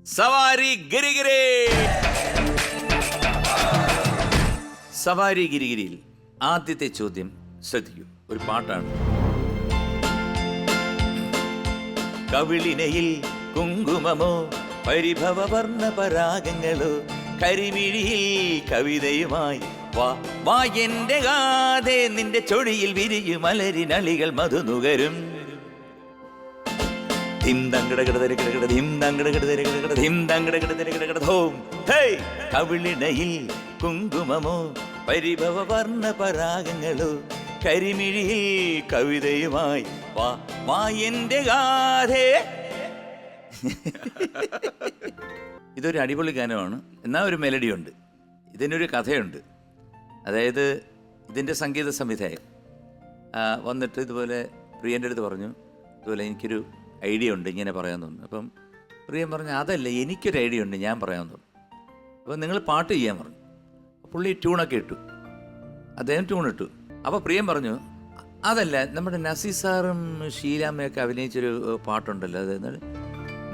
സവാരി ഗിരിഗിരി. സവാരി ഗിരിഗിരിയിൽ ആദ്യത്തെ ചോദ്യം ശ്രദ്ധിക്കൂ, ഒരു പാട്ടാണ്. കവിളിനയിൽ കുങ്കുമമോ പരിഭവവർണ്ണ പരാഗങ്ങളോ കരിമിഴിയിൽ കവിതയുമായി വാ വാ എന്റെ ഗാഥേ നിന്റെ ചൊടിയിൽ വിരിയും മലരിനളികൾ മധുനുകരും. കവിളിണയിൽ കുങ്കുമമോ പരിഭവവർണ്ണ പരാഗങ്ങളോ കരിമിഴിയിൽ കവിതയുമായി വാ വാ എന്റെ ഗാഥേ. ഇതൊരു അടിപൊളി ഗാനമാണ്, എന്നാൽ ഒരു മെലഡി ഉണ്ട്, ഇതിനൊരു കഥയുണ്ട്. അതായത് ഇതിൻ്റെ സംഗീത സംവിധായകൻ വന്നിട്ട് ഇതുപോലെ പ്രിയൻ്റെ അടുത്ത് പറഞ്ഞു, ഇതുപോലെ എനിക്കൊരു ഐഡിയ ഉണ്ട്, ഇങ്ങനെ പറയാൻ തോന്നുന്നു. അപ്പം പ്രിയൻ പറഞ്ഞു, അതല്ല, എനിക്കൊരു ഐഡിയ ഉണ്ട്, ഞാൻ പറയാൻ തോന്നുന്നു. അപ്പം നിങ്ങൾ പാട്ട് ചെയ്യാൻ പറഞ്ഞു. പുള്ളി ട്യൂണൊക്കെ ഇട്ടു, അദ്ദേഹം ട്യൂണിട്ടു. അപ്പോൾ പ്രിയൻ പറഞ്ഞു, അതല്ല, നമ്മുടെ നസീർ സാറും ഷീലാമ്മയൊക്കെ അഭിനയിച്ചൊരു പാട്ടുണ്ടല്ലോ, അതായത്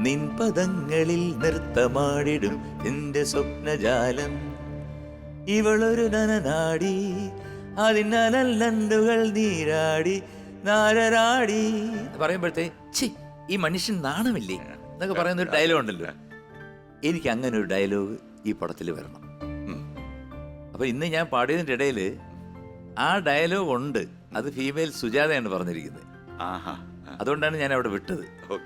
നിൻപദങ്ങളിൽ നൃത്തമാടിടും എൻ്റെ സ്വപ്നജാലം ഇവളൊരു നനനാടി അതിനലണ്ടുകൾ നീരാടി നാരരാടി പറയുമ്പോഴത്തേ ഛി ഈ മനുഷ്യൻ നാണമില്ലേ എന്നൊക്കെ പറയുന്ന ഒരു ഡയലോഗ് ഉണ്ടല്ലോ. എനിക്ക് അങ്ങനെ ഒരു ഡയലോഗ് ഈ പടത്തിൽ വരണം. അപ്പോൾ ഇന്ന് ഞാൻ പാടിയതിൻ്റെ ഇടയിൽ ആ ഡയലോഗ് ഉണ്ട്, അത് ഫീമെയിൽ സുജാതയാണ് പറഞ്ഞിരിക്കുന്നത്. അതുകൊണ്ടാണ് ഞാൻ അവിടെ വിട്ടത്. അപ്പം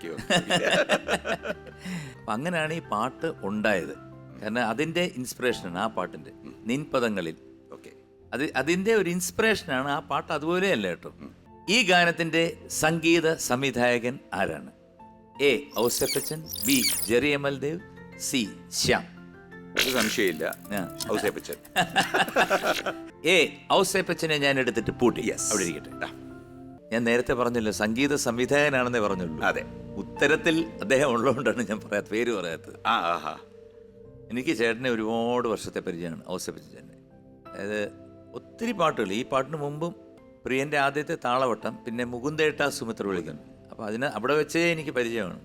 അങ്ങനെയാണ് ഈ പാട്ട് ഉണ്ടായത്. കാരണം അതിൻ്റെ ഇൻസ്പിറേഷനാണ് ആ പാട്ടിൻ്റെ നിൻപദങ്ങളിൽ. അതിൻ്റെ ഒരു ഇൻസ്പിറേഷനാണ് ആ പാട്ട്, അതുപോലെയല്ല കേട്ടോ. ഈ ഗാനത്തിൻ്റെ സംഗീത സംവിധായകൻ ആരാണ്? A Ouseppachan, B Jerry Amaldev, C Shyam. ഒരു സംശയമില്ല, ഔസേപ്പച്ചൻ. എ ഔസേപ്പച്ചനെ ഞാൻ എടുത്തിട്ട് പൂട്ടി, അവിടെ ഇരിക്കട്ടെ. ഞാൻ നേരത്തെ പറഞ്ഞല്ലോ സംഗീത സംവിധായകനാണെന്നേ പറഞ്ഞുള്ളൂ. അതെ, ഉത്തരത്തിൽ അദ്ദേഹം ഉള്ളതുകൊണ്ടാണ് ഞാൻ പേര് പറയാത്തത്. എനിക്ക് ചേട്ടനെ ഒരുപാട് വർഷത്തെ പരിചയമാണ്, ഔസേപ്പച്ചൻ ചേട്ടനെ. അതായത് ഒത്തിരി പാട്ടുകൾ, ഈ പാട്ടിന് മുമ്പും പ്രിയൻ്റെ ആദ്യത്തെ താളവട്ടം, പിന്നെ മുകുന്ദേട്ട സുമിത്ര വിളിക്കുന്നു. അപ്പോൾ അവിടെ വെച്ചേ എനിക്ക് പരിചയമാണ്.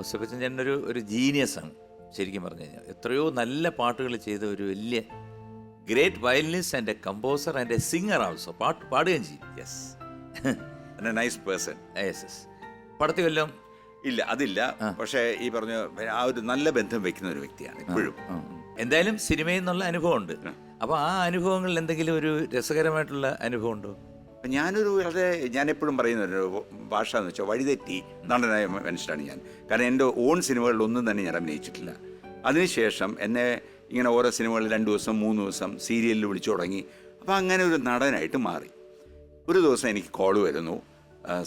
ഔസേപ്പച്ചൻ ചേട്ടൻ ഒരു ജീനിയസാണ് ശരിക്കും പറഞ്ഞു കഴിഞ്ഞാൽ. എത്രയോ നല്ല പാട്ടുകൾ ചെയ്ത ഒരു വലിയ great violinist and A composer and A singer also. പാടുകയും ചെയ്യും. Yes, nice person. യെസ്. പടത്തിൽ വല്ലതും ഇല്ല, അതില്ല. പക്ഷേ ഈ പറഞ്ഞ ആ ഒരു നല്ല ബന്ധം വെക്കുന്ന ഒരു വ്യക്തിയാണ് ഇപ്പോഴും. എന്തായാലും സിനിമയിൽ നിന്നുള്ള അനുഭവമുണ്ട്. അപ്പോൾ ആ അനുഭവങ്ങളിൽ എന്തെങ്കിലും ഒരു രസകരമായിട്ടുള്ള അനുഭവം ഉണ്ടോ? ഞാൻ എപ്പോഴും പറയുന്ന ഒരു ഭാഷ എന്ന് വെച്ചാൽ വഴിതെറ്റി നടനായ മനുഷ്യനാണ് ഞാൻ. കാരണം എൻ്റെ ഓൺ സിനിമകളിലൊന്നും തന്നെ ഞാൻ അഭിനയിച്ചിട്ടില്ല. അതിനുശേഷം എന്നെ ഇങ്ങനെ ഓരോ സിനിമകളിൽ 2 ദിവസം 3 ദിവസം സീരിയലിൽ വിളിച്ചു തുടങ്ങി. അപ്പോൾ അങ്ങനെ ഒരു നടനായിട്ട് മാറി. ഒരു ദിവസം എനിക്ക് കോൾ വരുന്നു,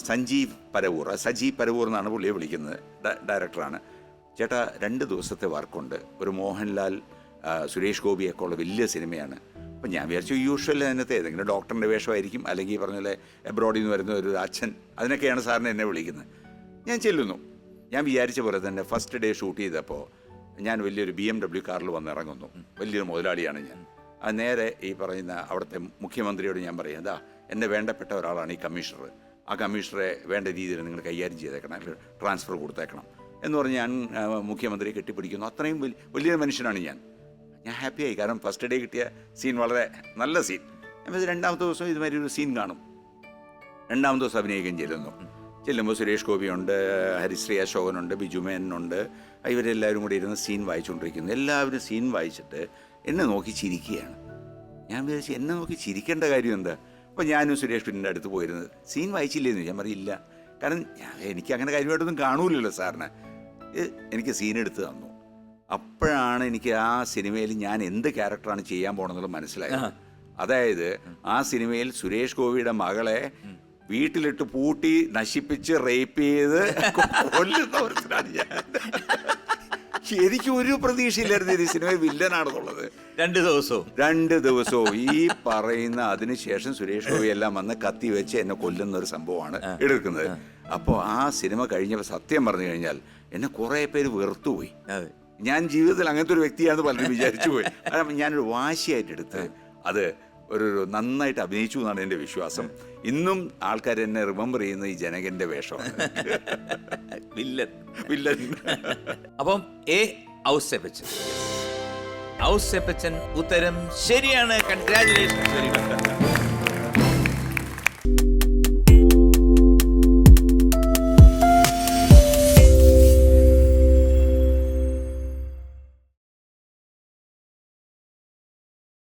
സജീവ് പരവൂർ എന്നാണ് പുള്ളിയെ വിളിക്കുന്നത്, ഡയറക്ടറാണ്. ചേട്ടാ 2 ദിവസത്തെ വർക്കുണ്ട്, ഒരു മോഹൻലാൽ സുരേഷ് ഗോപിയൊക്കെ ഉള്ള വലിയ സിനിമയാണ്. അപ്പം ഞാൻ വിചാരിച്ചു യൂഷ്വൽ അതിനകത്ത് ഏതെങ്കിലും ഡോക്ടറിൻ്റെ വേഷമായിരിക്കും, അല്ലെങ്കിൽ ഈ പറഞ്ഞ പോലെ എബ്രോഡിൽ നിന്ന് വരുന്ന ഒരു അച്ഛൻ, അതിനൊക്കെയാണ് സാറിന് എന്നെ വിളിക്കുന്നത്. ഞാൻ ചെല്ലുന്നു. ഞാൻ വിചാരിച്ച പോലെ തന്നെ ഫസ്റ്റ് ഡേ ഷൂട്ട് ചെയ്തപ്പോൾ ഞാൻ വലിയൊരു BMW കാറിൽ വന്നിറങ്ങുന്നു. വലിയൊരു മുതലാളിയാണ് ഞാൻ. അത് നേരെ ഈ പറയുന്ന അവിടുത്തെ മുഖ്യമന്ത്രിയോട് ഞാൻ പറയും, എന്താ എന്നെ വേണ്ടപ്പെട്ട ഒരാളാണ് ഈ കമ്മീഷണർ, ആ കമ്മീഷണറെ വേണ്ട രീതിയിൽ നിങ്ങൾ കൈകാര്യം ചെയ്തേക്കണം, ട്രാൻസ്ഫർ കൊടുത്തേക്കണം എന്ന് പറഞ്ഞ് ഞാൻ മുഖ്യമന്ത്രിയെ കെട്ടിപ്പിടിക്കുന്നു. അത്രയും വലിയൊരു മനുഷ്യനാണ് ഞാൻ ഹാപ്പിയായി. കാരണം ഫസ്റ്റ് ഡേ കിട്ടിയ സീൻ വളരെ നല്ല സീൻ. ഞാൻ 2ാമത്തെ ദിവസം ഇതുമാതിരി ഒരു സീൻ കാണും. 2ാമത്തെ ദിവസം അഭിനയിക്കാൻ ചെല്ലുമ്പോൾ സുരേഷ് ഗോപിയുണ്ട്, ഹരിശ്രീ അശോകനുണ്ട്, ബിജു മേനനുണ്ട്. ഇവരെല്ലാവരും കൂടി ഇരുന്ന് സീൻ വായിച്ചുകൊണ്ടിരിക്കുന്നു. എല്ലാവരും സീൻ വായിച്ചിട്ട് എന്നെ നോക്കി ചിരിക്കുകയാണ്. ഞാൻ വിചാരിച്ചു എന്നെ നോക്കി ചിരിക്കേണ്ട കാര്യം എന്താ? അപ്പോൾ ഞാനും സുരേഷ് പിന്നിൻ്റെ അടുത്ത് പോയിരുന്നത് സീൻ വായിച്ചില്ലേന്ന് ഞാൻ പറയില്ല. കാരണം എനിക്ക് അങ്ങനെ കാര്യമായിട്ടൊന്നും കാണൂലല്ലോ സാറിന്. എനിക്ക് സീൻ എടുത്ത് തന്നു. അപ്പോഴാണ് എനിക്ക് ആ സിനിമയിൽ ഞാൻ എന്ത് ക്യാരക്ടറാണ് ചെയ്യാൻ പോകണമെന്നുള്ളത് മനസ്സിലായത്. അതായത് ആ സിനിമയിൽ സുരേഷ് ഗോപിയുടെ മകളെ വീട്ടിലിട്ട് പൂട്ടി നശിപ്പിച്ച് റേപ്പ് ചെയ്ത് കൊല്ലുന്നവർക്കാണ് ഞാൻ. എനിക്ക് ഒരു പ്രതീക്ഷയില്ലായിരുന്നു ഈ സിനിമ വില്ലനാണെന്നുള്ളത്. 2 ദിവസവും ഈ പറയുന്ന അതിനുശേഷം സുരേഷ് ഗോപി എല്ലാം വന്ന് കത്തി വെച്ച് എന്നെ കൊല്ലുന്ന ഒരു സംഭവമാണ് എടുക്കുന്നത്. അപ്പോൾ ആ സിനിമ കഴിഞ്ഞപ്പോൾ സത്യം പറഞ്ഞു കഴിഞ്ഞാൽ എന്നെ കുറേ പേര് വെറുത്തുപോയി. ഞാൻ ജീവിതത്തിൽ അങ്ങനത്തെ ഒരു വ്യക്തിയാണെന്ന് പലരും വിചാരിച്ചു പോയി. കാരണം ഞാനൊരു വാശിയായിട്ടെടുത്ത് അത് ഒരു നന്നായിട്ട് അഭിനയിച്ചു എന്നാണ് എൻ്റെ വിശ്വാസം. ഇന്നും ആൾക്കാർ എന്നെ റിമെമ്പർ ചെയ്യുന്ന ഈ ജനകൻ്റെ വേഷമാണ്. വില്ലൻ. വില്ലൻ. അപ്പം എ ഔസേപ്പച്ചൻ. ഔസേപ്പച്ചൻ ഉത്തരം ശരിയാണ്. കൺഗ്രാജുലേഷൻസ്. Very much.